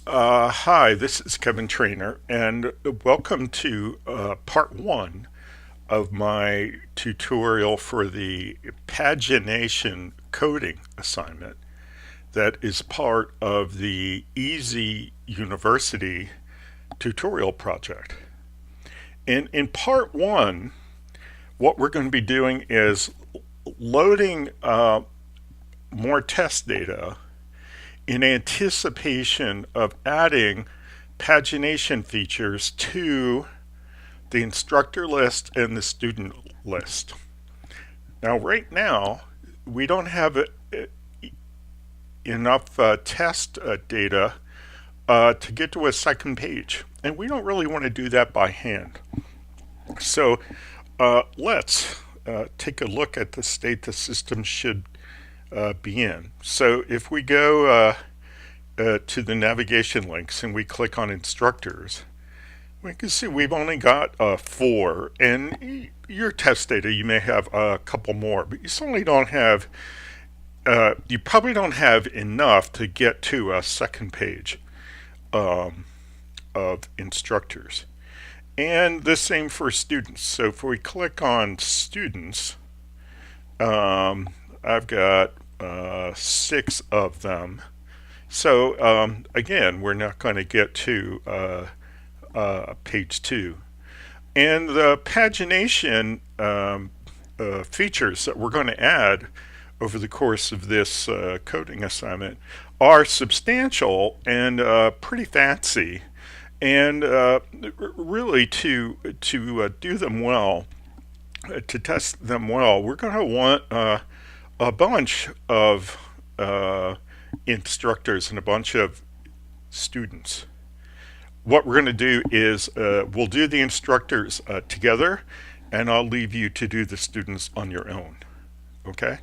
Hi, this is Kevin Trainer, and welcome to part one of my tutorial for the Pagination coding assignment that is part of the Easy University tutorial project. In part one, what we're going to be doing is loading more test data in anticipation of adding pagination features to the instructor list and the student list. Now, right now, we don't have enough test data to get to a second page, and we don't really want to do that by hand. So let's take a look at the state the system should be in. So if we go to the navigation links and we click on instructors, we can see we've only got 4, and your test data you may have a couple more, but you certainly don't have you probably don't have enough to get to a second page of instructors. And the same for students. So if we click on students, I've got 6 of them. So again, we're not going to get to page 2. And the pagination features that we're going to add over the course of this coding assignment are substantial and pretty fancy. And really, to do them well, to test them well, we're going to want a bunch of instructors and a bunch of students. What we're going to do is we'll do the instructors together, and I'll leave you to do the students on your own. Okay?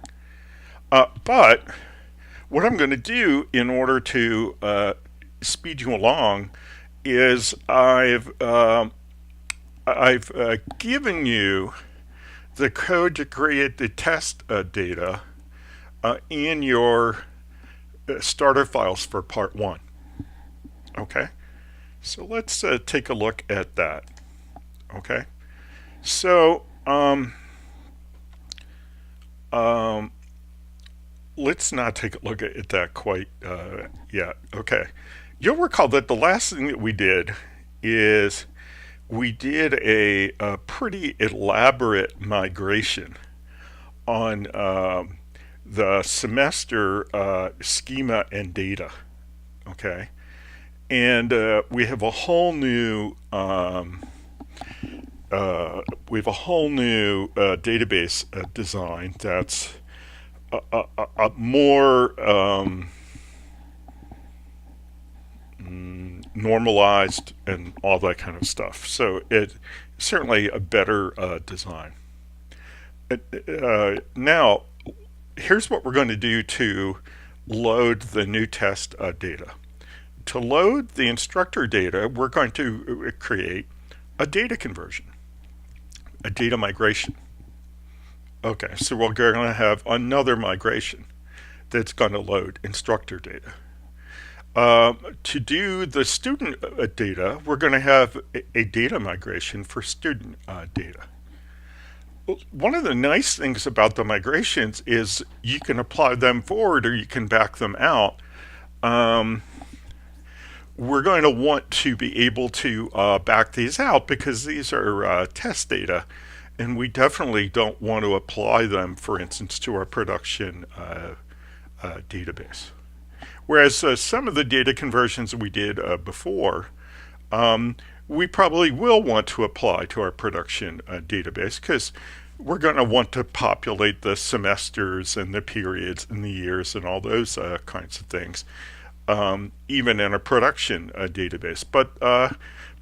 But what I'm going to do in order to speed you along is I've given you the code to create the test data in your starter files for part 1. Okay, so let's take a look at that. Okay, so let's not take a look at that quite yet. Okay, you'll recall that the last thing that we did is we did a pretty elaborate migration on the semester schema and data. Okay, and we have a whole new database design that's a more normalized and all that kind of stuff. So it's certainly a better design. Now, here's what we're going to do to load the new test data. To load the instructor data, we're going to create a data conversion, a data migration. Okay, so we're going to have another migration that's going to load instructor data. To do the student data, we're going to have a data migration for student data. One of the nice things about the migrations is you can apply them forward or you can back them out. We're going to want to be able to back these out because these are test data, and we definitely don't want to apply them, for instance, to our production database. Whereas some of the data conversions we did before, we probably will want to apply to our production database because we're going to want to populate the semesters and the periods and the years and all those kinds of things, even in a production database, but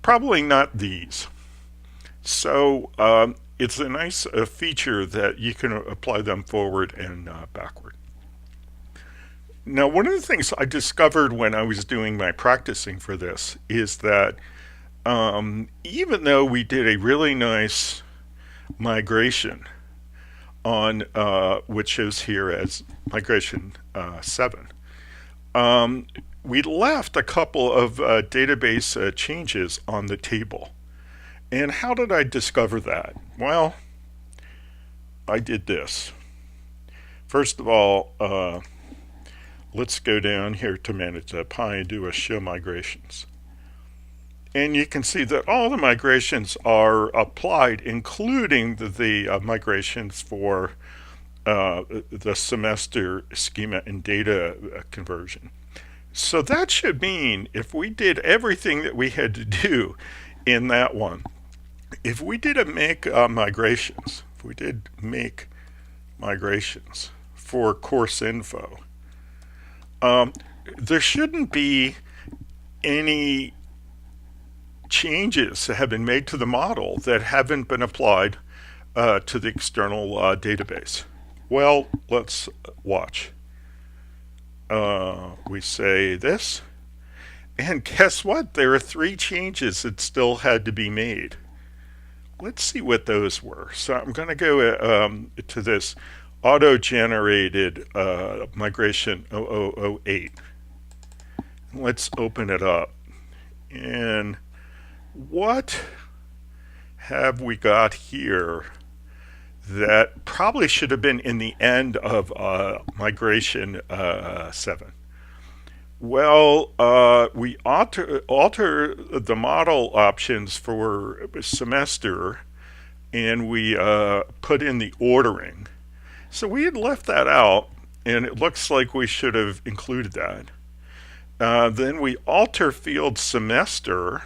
probably not these. So it's a nice feature that you can apply them forward and backward. Now, one of the things I discovered when I was doing my practicing for this is that even though we did a really nice migration on which shows here as migration 7, we left a couple of database changes on the table. And how did I discover that? Well, I did this. First of all, let's go down here to Manage Pi and do a Show Migrations. And you can see that all the migrations are applied, including the migrations for the semester schema and data conversion. So that should mean if we did everything that we had to do in that one, if we did make migrations for course info, there shouldn't be any changes that have been made to the model that haven't been applied to the external database. Well, let's watch. We say this, and guess what? There are 3 changes that still had to be made. Let's see what those were. So I'm going to go to this auto-generated migration 0008. Let's open it up. And what have we got here that probably should have been in the end of migration 7? Well, we alter the model options for semester, and we put in the ordering. So we had left that out, and it looks like we should have included that. Then we alter field semester,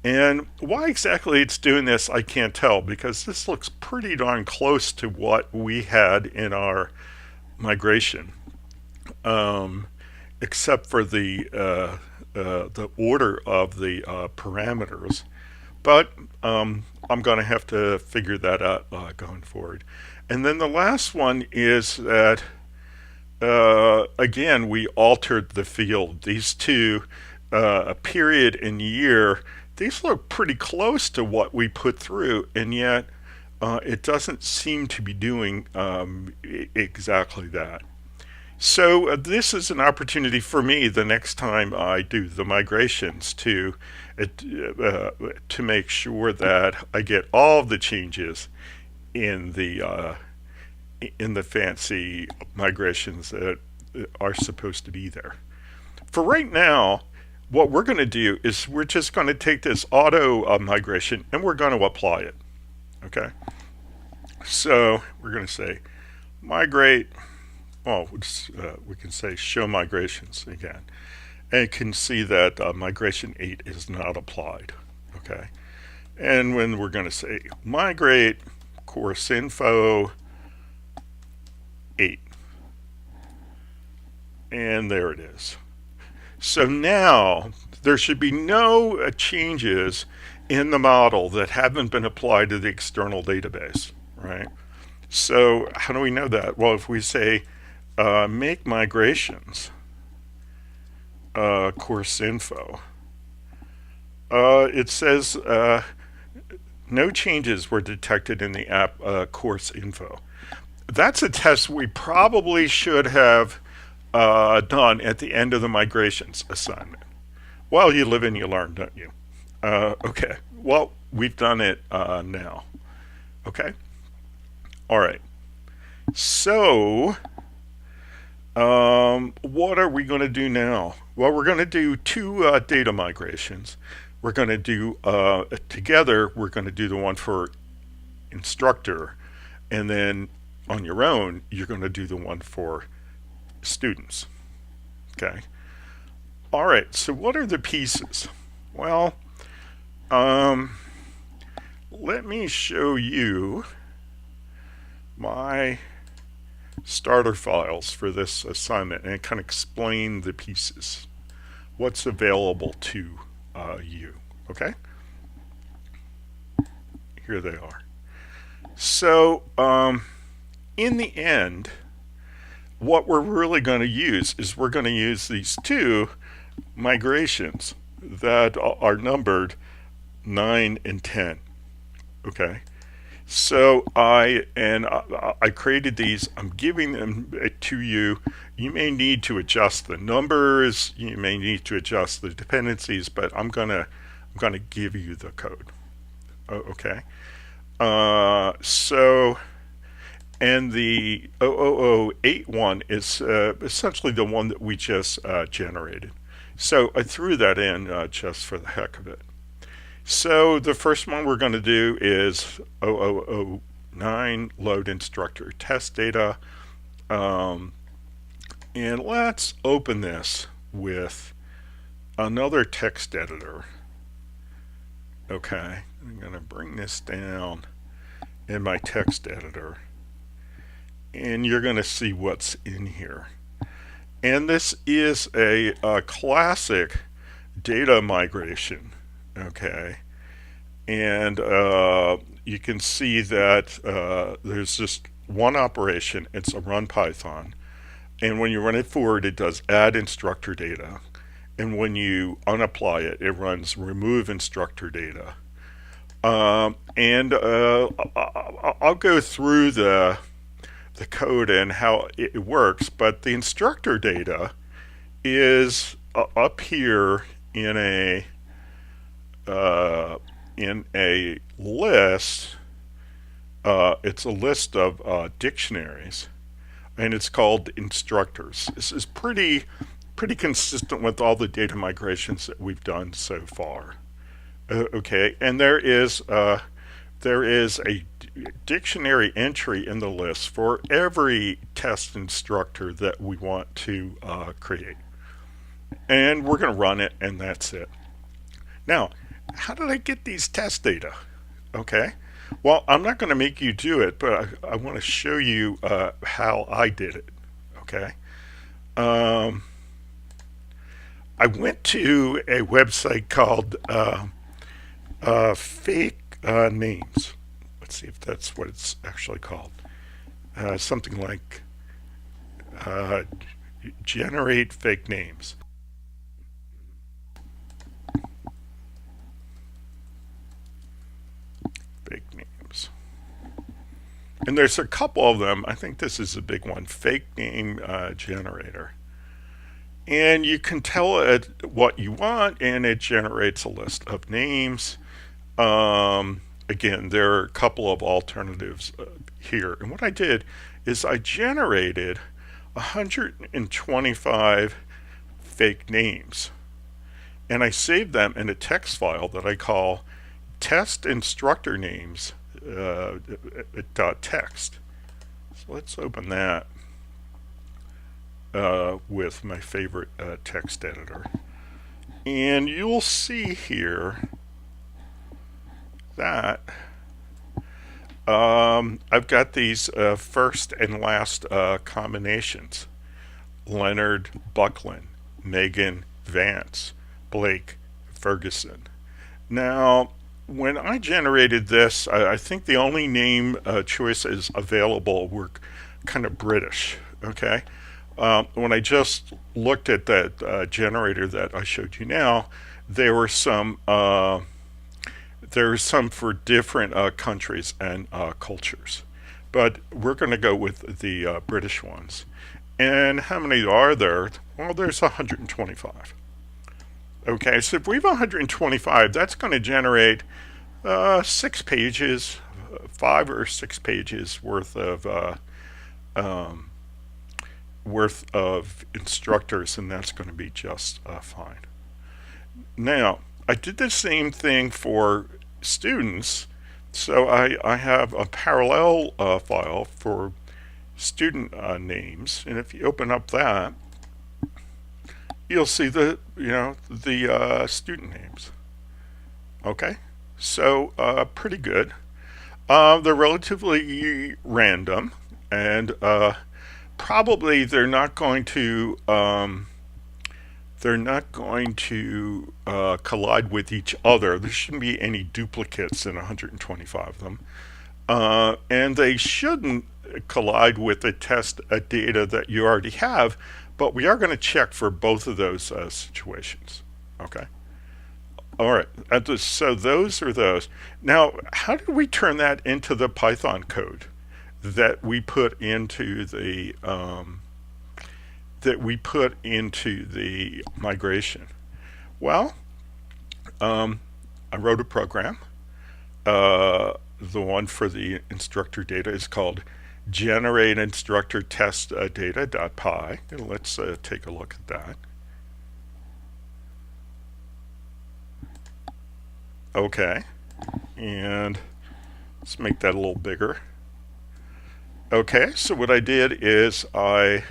and why exactly it's doing this I can't tell, because this looks pretty darn close to what we had in our migration. Except for the order of the parameters, but I'm going to have to figure that out going forward. And then the last one is that again we altered the field. These two, period and year, these look pretty close to what we put through, and yet it doesn't seem to be doing exactly that. So this is an opportunity for me the next time I do the migrations to make sure that I get all of the changes in the fancy migrations that are supposed to be there. For right now, what we're going to do is we're just going to take this auto migration and we're going to apply it. Okay. So we're going to say migrate. Well, we can say show migrations again. And you can see that migration 8 is not applied. Okay. And when we're going to say migrate course info 8. And there it is. So now there should be no changes in the model that haven't been applied to the external database, right? So how do we know that? Well, if we say make migrations course info, it says no changes were detected in the app course info. That's a test we probably should have done at the end of the migrations assignment. Well, you live and you learn, don't you? Okay, well, we've done it now. Okay, all right. So what are we going to do now? Well, we're going to do 2 data migrations. We're going to do together, we're going to do the one for instructor, and then on your own you're going to do the one for students. Okay, all right, so what are the pieces? Well, let me show you my starter files for this assignment and kind of explain the pieces, what's available to you. Okay, here they are. So in the end, what we're really going to use is we're going to use these 2 migrations that are numbered 9 and 10. Okay, So I created these. I'm giving them to you. You may need to adjust the numbers. You may need to adjust the dependencies, but I'm gonna give you the code. Okay. So and the 0008 one is essentially the one that we just generated. So I threw that in just for the heck of it. So the first one we're going to do is 0009 load instructor test data. Um, and let's open this with another text editor. Okay, I'm going to bring this down in my text editor. And you're going to see what's in here. And this is a classic data migration. Okay. And you can see that there's just one operation. It's a run Python. And when you run it forward, it does add instructor data. And when you unapply it, it runs remove instructor data. And I'll go through the code and how it works, but the instructor data is up here uh, in a list. It's a list of dictionaries, and it's called instructors. This is pretty consistent with all the data migrations that we've done so far. Okay, and there is a dictionary entry in the list for every test instructor that we want to create. And we're going to run it, and that's it. Now, how did I get these test data? Okay, well, I'm not going to make you do it, but I want to show you how I did it. Okay, um, I went to a website called Fake Names. Let's see if that's what it's actually called. Something like uh, generate fake names. Fake names. And there's a couple of them. I think this is a big one. Fake name generator. And you can tell it what you want, and it generates a list of names. Again, there are a couple of alternatives here. And what I did is I generated 125 fake names. And I saved them in a text file that I call test instructor names .text. So let's open that with my favorite text editor. And you'll see here that I've got these first and last combinations. Leonard Buckland, Megan Vance, Blake Ferguson. Now, when I generated this, I think the only name choices available were kind of British. Okay, when I just looked at that generator that I showed you now, there were some for different countries and cultures, but we're going to go with the British ones. And how many are there? Well, there's 125. Okay, so if we have 125, that's going to generate 6 pages, 5 or 6 pages um, worth of instructors, and that's going to be just fine. Now, I did the same thing for students, so I have a parallel file for student names, and if you open up that, you'll see the student names. Okay, so pretty good. They're relatively random, and probably they're not going to collide with each other. There shouldn't be any duplicates in 125 of them, and they shouldn't collide with the test data that you already have. But we are going to check for both of those situations. Okay. All right. So those are those. Now, how did we turn that into the Python code that we put into the migration? Well, I wrote a program. The one for the instructor data is called generate instructor test data.py. Let's take a look at that. Okay, and let's make that a little bigger. Okay, so what I did is I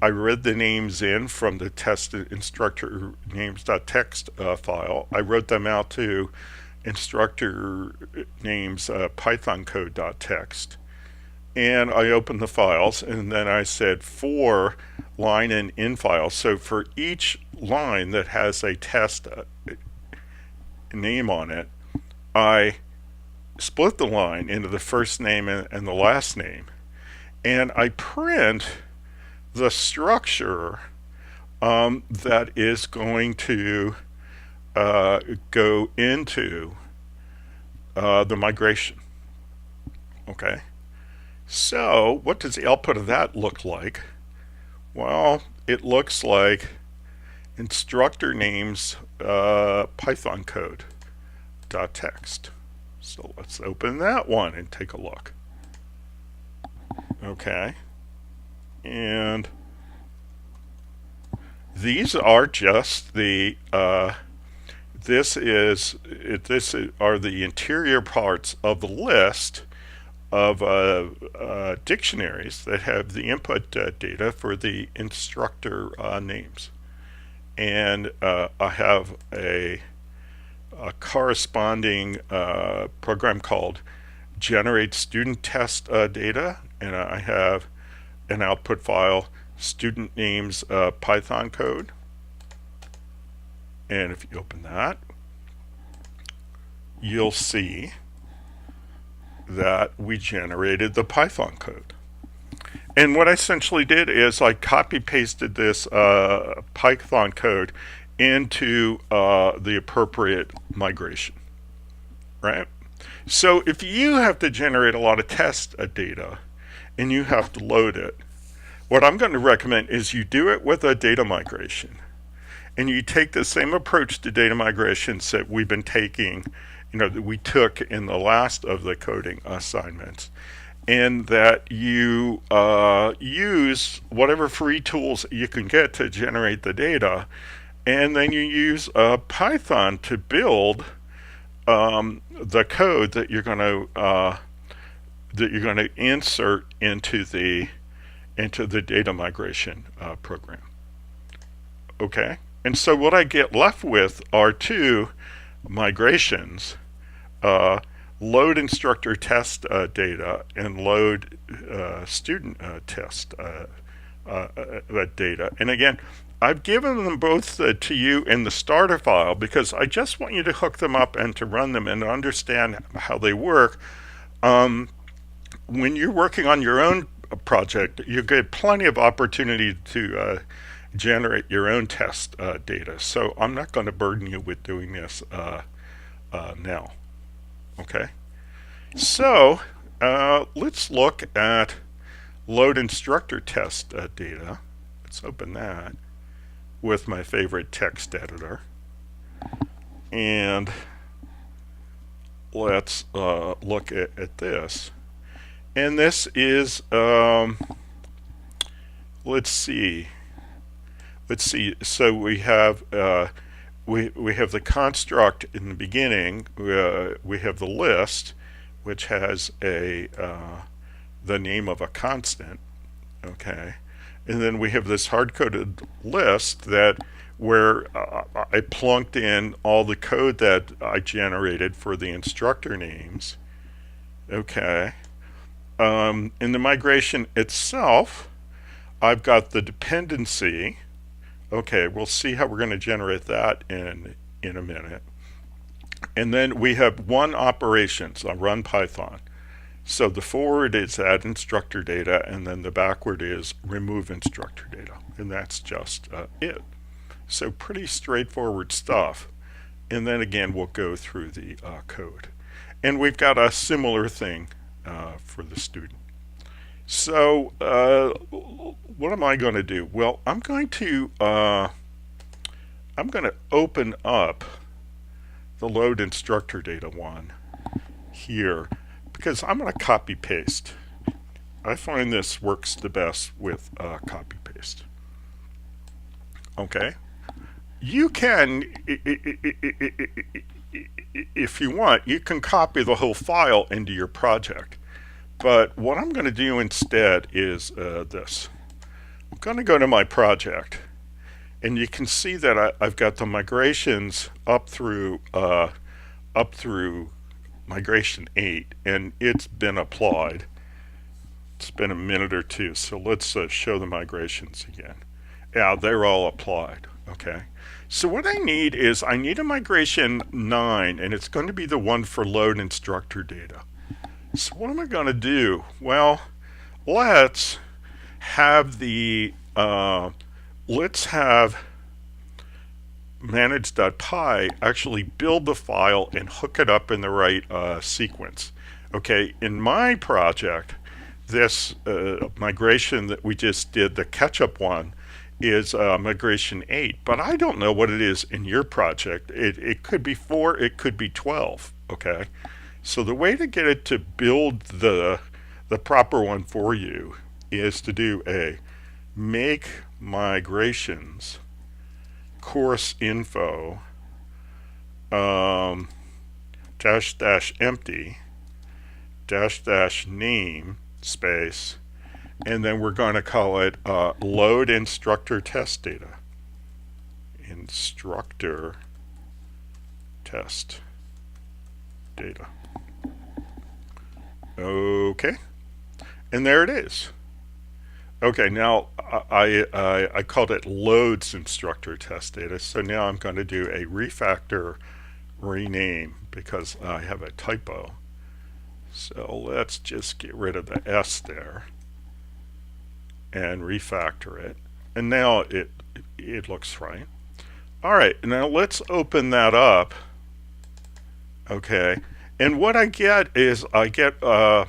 read the names in from the test instructor names.txt file. I wrote them out to instructor names python code.txt, and I opened the files, and then I said for line and in file. So for each line that has a test name on it, I split the line into the first name and the last name, and I print the structure that is going to go into the migration. Okay, so what does the output of that look like? Well, it looks like instructor names Python code .txt. So let's open that one and take a look. Okay, and these are just the this are the interior parts of the list of dictionaries that have the input data for the instructor names. And I have a corresponding program called generate student test data, and I have an output file, student names Python code. And if you open that, you'll see that we generated the Python code. And what I essentially did is I copy pasted this Python code into the appropriate migration, right? So if you have to generate a lot of test data and you have to load it, what I'm going to recommend is you do it with a data migration. And you take the same approach to data migrations that we've been taking, that we took in the last of the coding assignments, and that you use whatever free tools you can get to generate the data, and then you use Python to build the code that you're going to insert into the data migration program. Okay, and so what I get left with are two migrations. Load instructor test data and load student test data. And again, I've given them both to you in the starter file because I just want you to hook them up and to run them and understand how they work. When you're working on your own project, you get plenty of opportunity to generate your own test data. So I'm not going to burden you with doing this now. Okay, so let's look at load instructor test data. Let's open that with my favorite text editor, and let's look at this. And this is let's see. So we have we have the construct in the beginning. We have the list, which has the name of a constant. Okay, and then we have this hard-coded list where I plunked in all the code that I generated for the instructor names. Okay, in the migration itself, I've got the dependency. Okay, we'll see how we're going to generate that in a minute. And then we have one operation, so I run Python. So the forward is add instructor data, and then the backward is remove instructor data. And that's just it. So pretty straightforward stuff. And then again, we'll go through the code. And we've got a similar thing for the student. So what am I going to do? Well, I'm going to open up the load instructor data one here because I'm going to copy paste. I find this works the best with copy paste. Okay. You can, if you want, you can copy the whole file into your project. But what I'm going to do instead is this. I'm going to go to my project, and you can see that I've got the migrations up through migration 8, and it's been applied. It's been a minute or two, so let's show the migrations again. Yeah, they're all applied. Okay. So what I need is I need a migration 9, and it's going to be the one for load instructor data. So what am I going to do? Well, let's have manage.py actually build the file and hook it up in the right sequence. Okay, in my project, this migration that we just did, the catch-up one, is migration 8, but I don't know what it is in your project. It could be 4, it could be 12, okay? So the way to get it to build the proper one for you is to do a make migrations course info dash empty dash name space, and then we're going to call it load instructor test data. Instructor test data. Okay, and there it is. Okay, now I called it loads instructor test data, so now I'm going to do a refactor rename because I have a typo. So let's just get rid of the S there and refactor it, and now it looks right. All right, now let's open that up. Okay, and what I get is I get a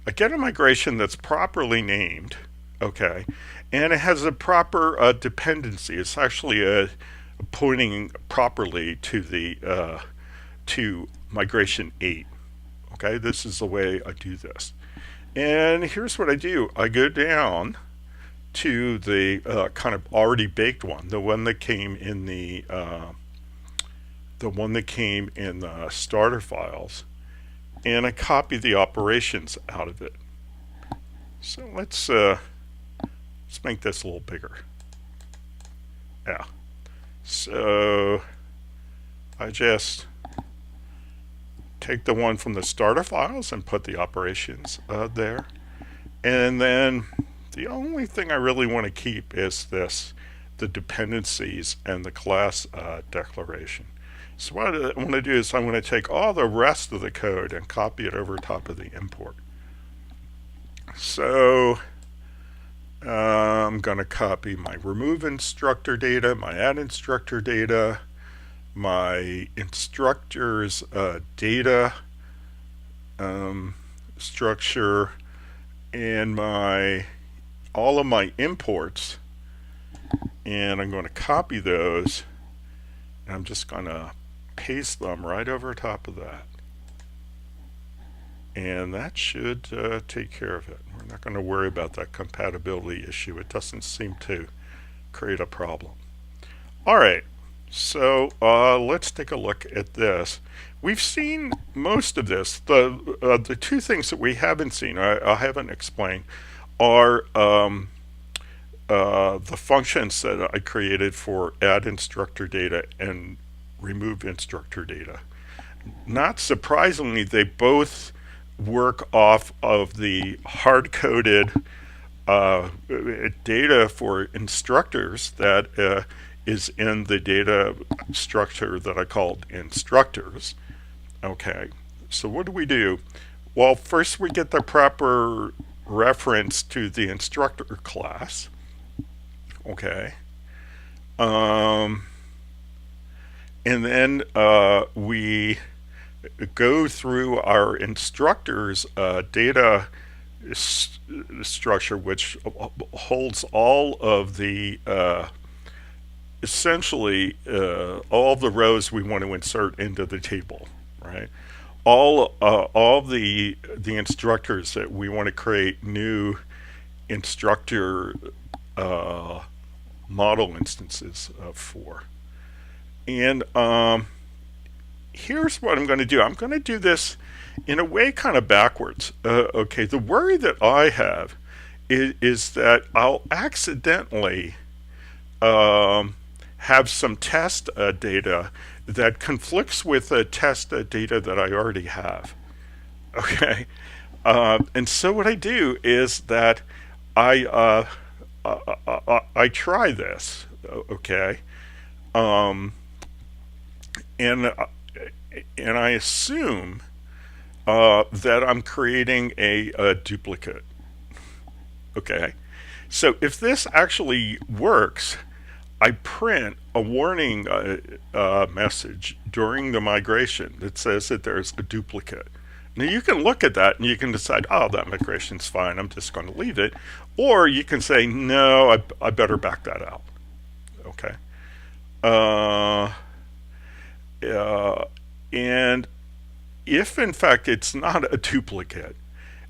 migration that's properly named. Okay, and it has a proper dependency. It's actually pointing properly to the to migration 8. Okay, this is the way I do this. And here's what I do. I go down to the kind of already baked one, the one that came in the starter files, and I copy the operations out of it. So let's make this a little bigger. Yeah. So I just take the one from the starter files and put the operations there. And then the only thing I really want to keep is the dependencies and the class declaration. So what I want to do is I'm going to take all the rest of the code and copy it over top of the import. So I'm going to copy my remove instructor data, my add instructor data, my instructor's data structure, and all of my imports, and I'm going to copy those, and I'm just going to paste them right over top of that, and that should take care of it. We're not going to worry about that compatibility issue. It doesn't seem to create a problem. All right. So let's take a look at this. We've seen most of this. The two things that we haven't seen, I haven't explained, are the functions that I created for add instructor data and remove instructor data. Not surprisingly, they both work off of the hard-coded data for instructors that is in the data structure that I called instructors. Okay, so what do? Well, first we get the proper reference to the instructor class. Okay. And then we go through our instructor's data structure, which holds all of the essentially all the rows we want to insert into the table, right? All the instructors that we want to create new instructor uh, model instances for. And here's what I'm going to do. I'm going to do this in a way kind of backwards. Okay, the worry that I have is that I'll accidentally have some test data that conflicts with the test data that I already have. Okay, and so what I do is that I I try this. Okay, um, and and I assume that I'm creating a duplicate. Okay, so if this actually works, I print a warning message during the migration that says that there's a duplicate. Now you can look at that and you can decide, oh, that migration's fine, I'm just going to leave it. Or you can say, no, I better back that out. Okay. Uh, and if in fact it's not a duplicate,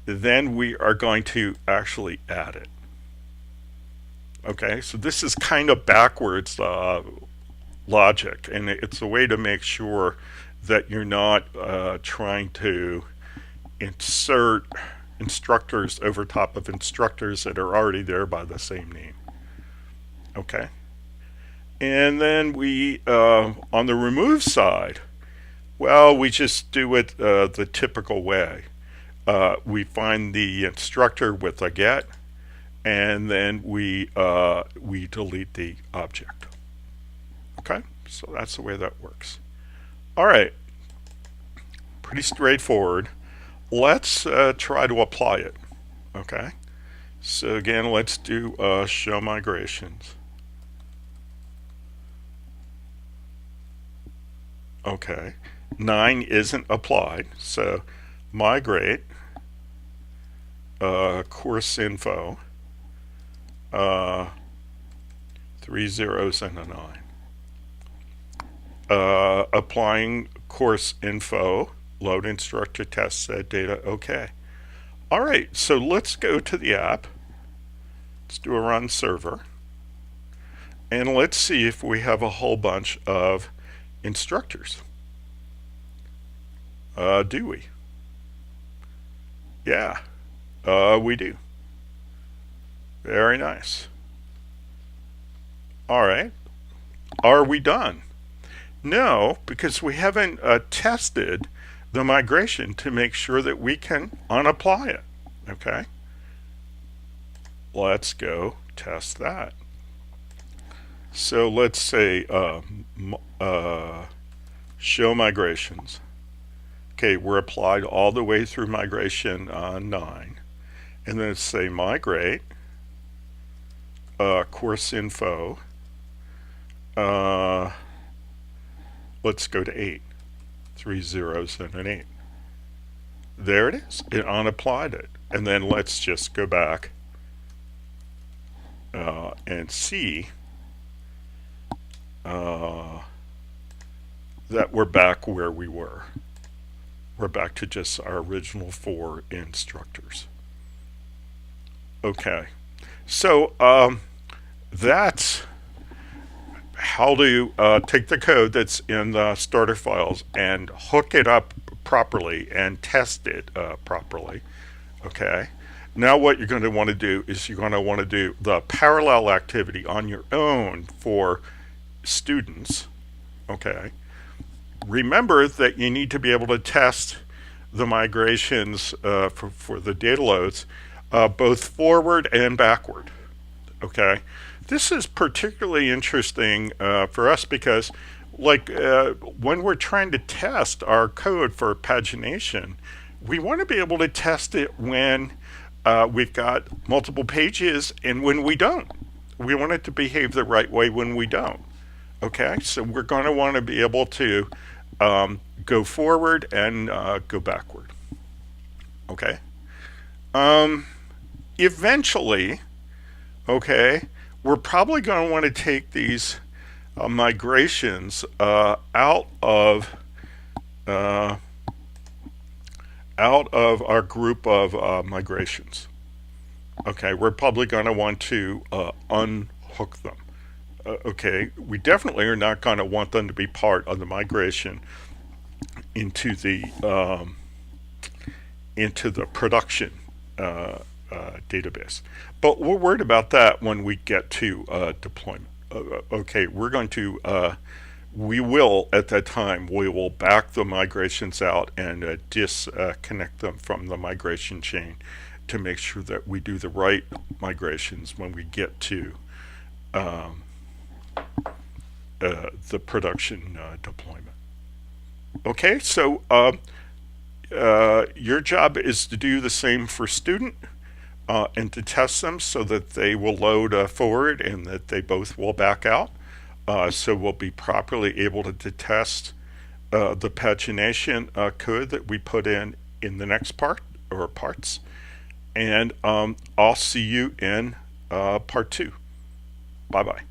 then we are going to actually add it. Okay, so this is kind of backwards logic, and it's a way to make sure that you're not trying to insert instructors over top of instructors that are already there by the same name. Okay, and then we, on the remove side, well, we just do it the typical way. We find the instructor with a get, and then we delete the object. Okay, so that's the way that works. All right, pretty straightforward. Let's try to apply it. Okay, so again, let's do show migrations. Okay, 9 isn't applied, so migrate course info, 3 zeros and a 9. Applying course info, load instructor test set data, okay. All right, so let's go to the app. Let's do a run server. And let's see if we have a whole bunch of instructors. Do we? Yeah, we do. Very nice. All right. Are we done? No, because we haven't tested the migration to make sure that we can unapply it. Okay. Let's go test that. So let's say show migrations. Okay, we're applied all the way through migration 9. And then say migrate, course info. Let's go to 8. 3 zeros and an 8. There it is. It unapplied it. And then let's just go back and see that we're back where we were. We're back to just our original 4 instructors. Okay, so that's how to take the code that's in the starter files and hook it up properly and test it properly. Okay, now what you're going to want to do is you're going to want to do the parallel activity on your own for students. Okay, remember that you need to be able to test the migrations for the data loads both forward and backward. Okay, this is particularly interesting for us because, like, when we're trying to test our code for pagination, we want to be able to test it when we've got multiple pages and when we don't. We want it to behave the right way when we don't. Okay, so we're going to want to be able to go forward and go backward. Okay. Um, Eventually, okay, we're probably going to want to take these migrations uh, out of our group of migrations. Okay, we're probably going to want to unhook them. Okay, we definitely are not going to want them to be part of the migration into the production database. But we're worried about that when we get to deployment. Okay, we will at that time we will back the migrations out and disconnect them from the migration chain to make sure that we do the right migrations when we get to the production deployment. Okay, so your job is to do the same for student and to test them so that they will load forward and that they both will back out. So we'll be properly able to test the pagination code that we put in the next part or parts. And I'll see you in part 2. Bye bye.